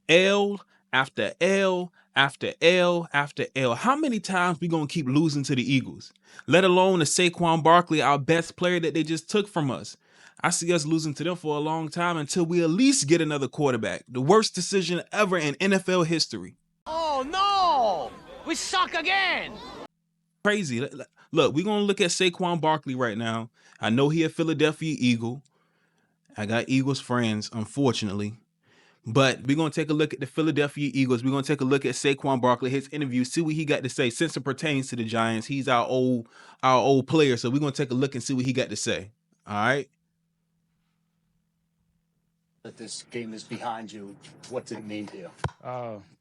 L after L after L after L. How many times we gonna keep losing to the Eagles? Let alone the Saquon Barkley, our best player that they just took from us. I see us losing to them for a long time until we at least get another quarterback. The worst decision ever in NFL history. Oh no! We suck again! Crazy. Look, we're gonna look at Saquon Barkley right now. I know he a Philadelphia Eagle. I got Eagles friends, unfortunately. But we're going to take a look at the Philadelphia Eagles. We're going to take a look at Saquon Barkley, his interview, see what he got to say. Since it pertains to the Giants, he's our old player. So we're going to take a look and see what he got to say. All right. That this game is behind you, what did it mean to you?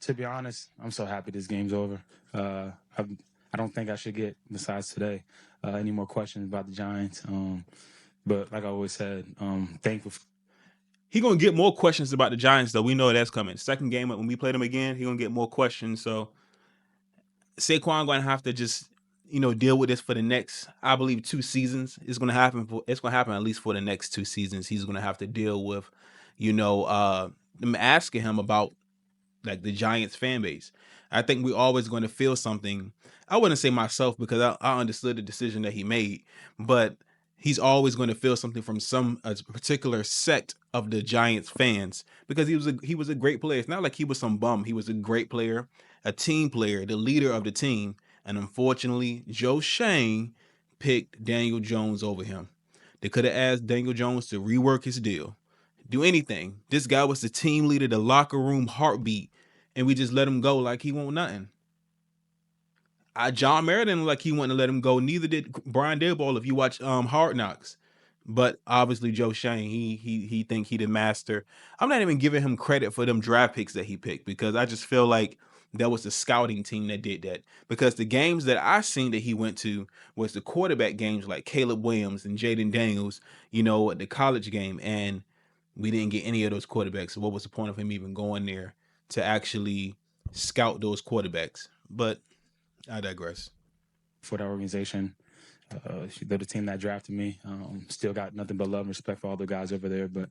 To be honest, I'm so happy this game's over. I don't think I should get, besides today, any more questions about the Giants. But like I always said, thankful. He going to get more questions about the Giants, though. We know that's coming. Second game, when we play them again, he going to get more questions. So Saquon going to have to just, deal with this for the next, I believe, 2 seasons. It's going to happen at least for the next 2 seasons. He's going to have to deal with, them asking him about like the Giants fan base. I think we're always going to feel something. I wouldn't say myself because I understood the decision that he made, but he's always going to feel something from a particular sect of the Giants fans because he was a great player. It's not like he was some bum. He was a great player, a team player, the leader of the team. And unfortunately, Joe Shane picked Daniel Jones over him. They could have asked Daniel Jones to rework his deal, do anything. This guy was the team leader, the locker room heartbeat, and we just let him go like he won't nothing. John Mara didn't like he wanted to let him go. Neither did Brian Daboll if you watch Hard Knocks. But obviously Joe Shane, he think he the master. I'm not even giving him credit for them draft picks that he picked because I just feel like that was the scouting team that did that. Because the games that I seen that he went to was the quarterback games like Caleb Williams and Jaden Daniels, the college game, and we didn't get any of those quarterbacks. So what was the point of him even going there to actually scout those quarterbacks? But I digress. For the organization, they're the team that drafted me. Still got nothing but love and respect for all the guys over there, but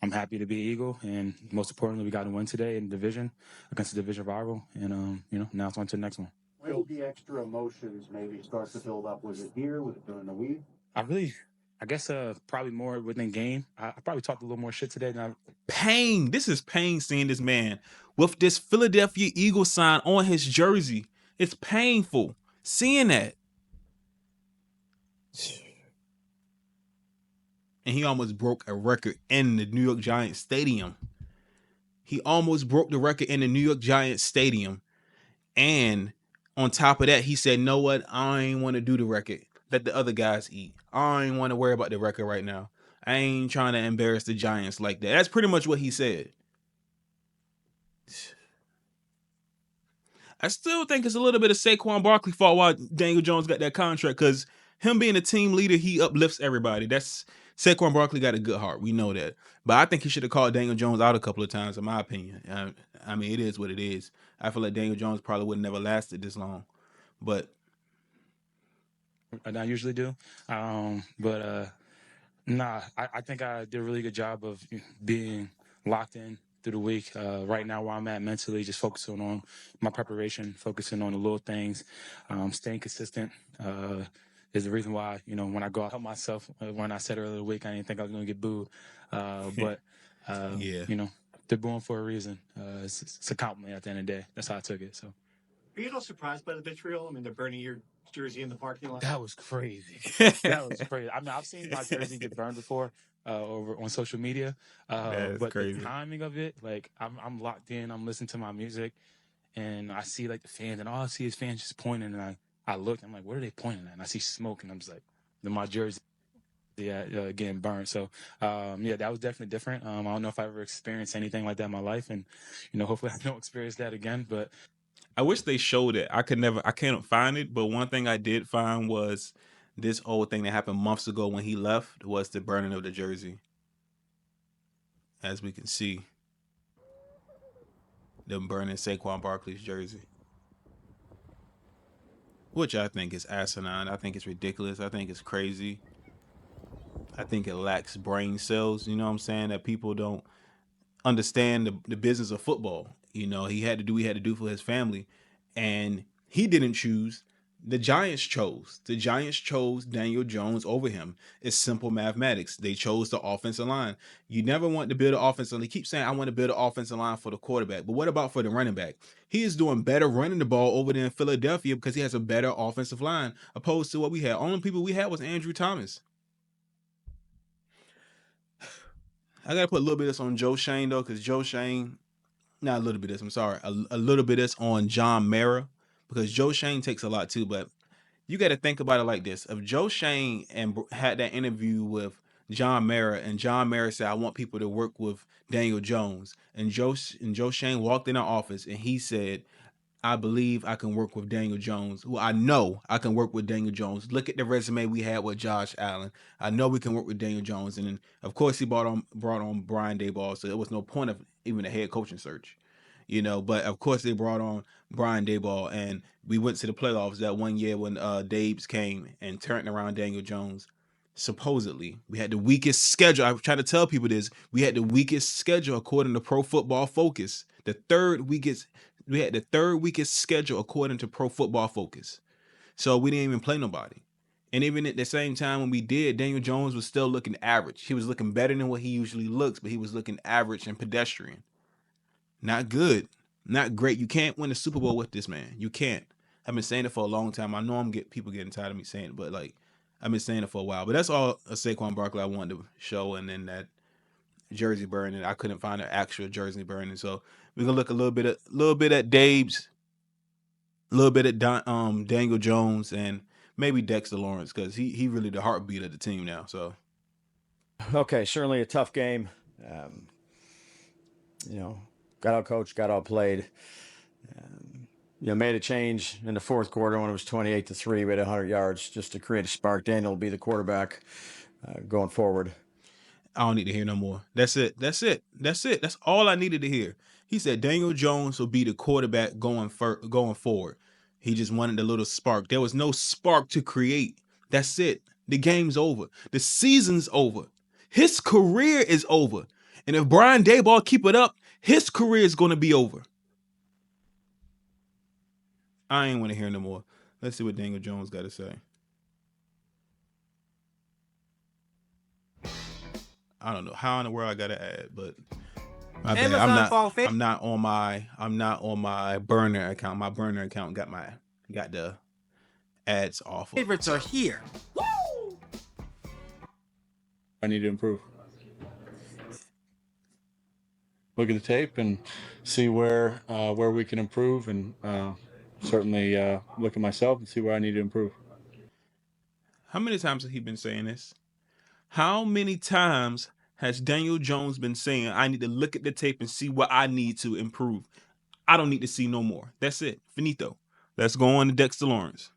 I'm happy to be Eagle, and most importantly, we got to win today in the division against the division rival, and now it's on to the next one. When did the extra emotions maybe start to build up? Was it here? Was it during the week? I guess probably more within game. I probably talked a little more shit today than Pain. This is pain seeing this man with this Philadelphia Eagles sign on his jersey. It's painful seeing that. And he almost broke a record in the New York Giants Stadium. He almost broke the record in the New York Giants Stadium. And on top of that, he said, "Know what? I ain't want to do the record. Let the other guys eat. I ain't want to worry about the record right now. I ain't trying to embarrass the Giants like that." That's pretty much what he said. I still think it's a little bit of Saquon Barkley fault why Daniel Jones got that contract, because him being a team leader, he uplifts everybody. Saquon Barkley got a good heart. We know that. But I think he should have called Daniel Jones out a couple of times, in my opinion. I mean, it is what it is. I feel like Daniel Jones probably would have never lasted this long. But I usually do. I think I did a really good job of being locked in through the week. Right now, where I'm at mentally, just focusing on my preparation, focusing on the little things, staying consistent. Is the reason why, when I go out, help myself. When I said earlier in the week, I didn't think I was going to get booed. yeah. They're booing for a reason. It's a compliment at the end of the day. That's how I took it. So. Are you at all surprised by the vitriol? I mean, they're burning your jersey in the parking lot. That was crazy. That was crazy. I mean, I've seen my jersey get burned before over on social media, but crazy. The timing of it, like I'm locked in. I'm listening to my music, and I see like the fans, and all I see is fans just pointing, and I look, I'm like, what are they pointing at? And I see smoke, and I'm just like, my jersey. Getting burned. So, that was definitely different. I don't know if I ever experienced anything like that in my life, and hopefully I don't experience that again. But I wish they showed it. I can't find it. But one thing I did find was this old thing that happened months ago when he left was the burning of the jersey. As we can see, them burning Saquon Barkley's jersey, which I think is asinine. I think it's ridiculous. I think it's crazy. I think it lacks brain cells. You know what I'm saying? That people don't understand the business of football. You know, he had to do what he had to do for his family, and he didn't choose. The Giants chose. The Giants chose Daniel Jones over him. It's simple mathematics. They chose the offensive line. You never want to build an offensive line. They keep saying, I want to build an offensive line for the quarterback. But what about for the running back? He is doing better running the ball over there in Philadelphia because he has a better offensive line opposed to what we had. Only people we had was Andrew Thomas. I got to put a little bit of this on Joe Shane, though, because Joe Shane, not a little bit of this, I'm sorry, a little bit of this on John Mara, because Joe Shane takes a lot too, but you got to think about it like this. If Joe Shane had that interview with John Mara, and John Mara said, I want people to work with Daniel Jones, and Joe Shane walked in the office and he said, I believe I can work with Daniel Jones. Well, I know I can work with Daniel Jones. Look at the resume we had with Josh Allen. I know we can work with Daniel Jones. And then, of course, he brought on Brian Daboll, so there was no point of even a head coaching search, you know. But of course, they brought on Brian Daboll, and we went to the playoffs that one year when Dabes came and turned around Daniel Jones. Supposedly, we had the weakest schedule. I try to tell people this. We had the weakest schedule according to Pro Football Focus. We had the third weakest schedule according to Pro Football Focus. So we didn't even play nobody. And even at the same time when we did, Daniel Jones was still looking average. He was looking better than what he usually looks, but he was looking average and pedestrian. Not good. Not great. You can't win a Super Bowl with this man. You can't. I've been saying it for a long time. I know people getting tired of me saying it, but like I've been saying it for a while. But that's all a Saquon Barkley I wanted to show, and then that jersey burning. I couldn't find an actual jersey burning, so we're gonna look a little bit at Dabes, a little bit at Daniel Jones, and maybe Dexter Lawrence, because he really the heartbeat of the team now. So okay, certainly a tough game. Got out coached, got out played. Made a change in the fourth quarter when it was 28-3. We had 100 yards just to create a spark. Daniel will be the quarterback going forward. I don't need to hear no more. That's it. That's all I needed to hear. He said Daniel Jones will be the quarterback going forward. He just wanted a little spark. There was no spark to create. That's it. The game's over. The season's over. His career is over. And if Brian Daboll keep it up, his career is going to be over. I ain't want to hear no more. Let's see what Daniel Jones got to say. I don't know how in the world I got to add, but my bad. I'm not on my burner account. My burner account got the ads off. Favorites are here. Woo! I need to improve. Look at the tape and see where we can improve, and certainly look at myself and see where I need to improve. How many times has he been saying this? How many times has Daniel Jones been saying, I need to look at the tape and see what I need to improve? I don't need to see no more. That's it. Finito. Let's go on to Dexter Lawrence.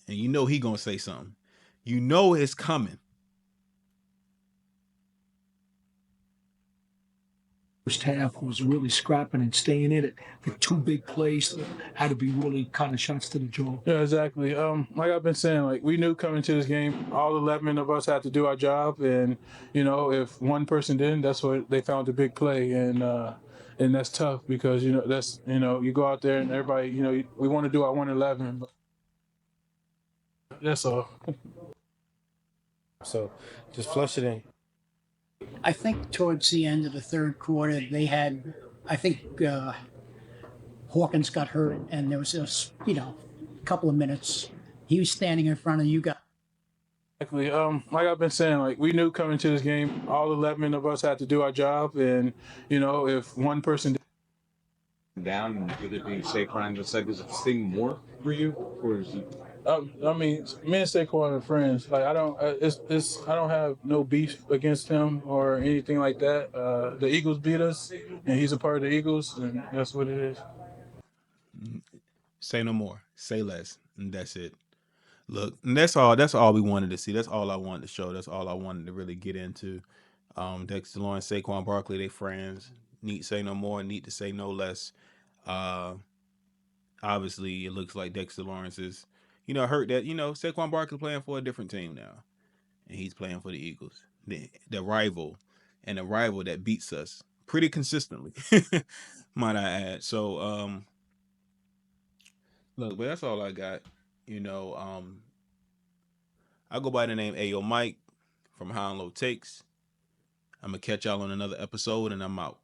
And you know he gonna say something. You know it's coming. First half was really scrapping and staying in it. The two big plays had to be really kind of shots to the jaw. Yeah, exactly. Like I've been saying, like we knew coming to this game, all 11 of us had to do our job, and if one person didn't, that's what they found the big play, and that's tough because that's you go out there and everybody we want to do our 111, but that's all. So just flush it in. I think towards the end of the third quarter, Hawkins got hurt, and there was just, a couple of minutes. He was standing in front of you guys. Exactly. Like I've been saying, like we knew coming to this game, all 11 of us had to do our job, and if one person down, with it being Saquon, does it sting more for you, or is it? I mean, me and Saquon are friends. Like I don't have no beef against him or anything like that. The Eagles beat us, and he's a part of the Eagles, and that's what it is. Say no more. Say less, and that's it. Look, and that's all we wanted to see. That's all I wanted to show. That's all I wanted to really get into. Dexter Lawrence, Saquon Barkley, they friends. Need to say no more. Need to say no less. Obviously, it looks like Dexter Lawrence is. Hurt that, Saquon Barkley playing for a different team now. and he's playing for the Eagles, the rival, and a rival that beats us pretty consistently, might I add. So, look, but that's all I got. You know, I go by the name Ayo Mike from High and Low Takes. I'm gonna catch y'all on another episode, and I'm out.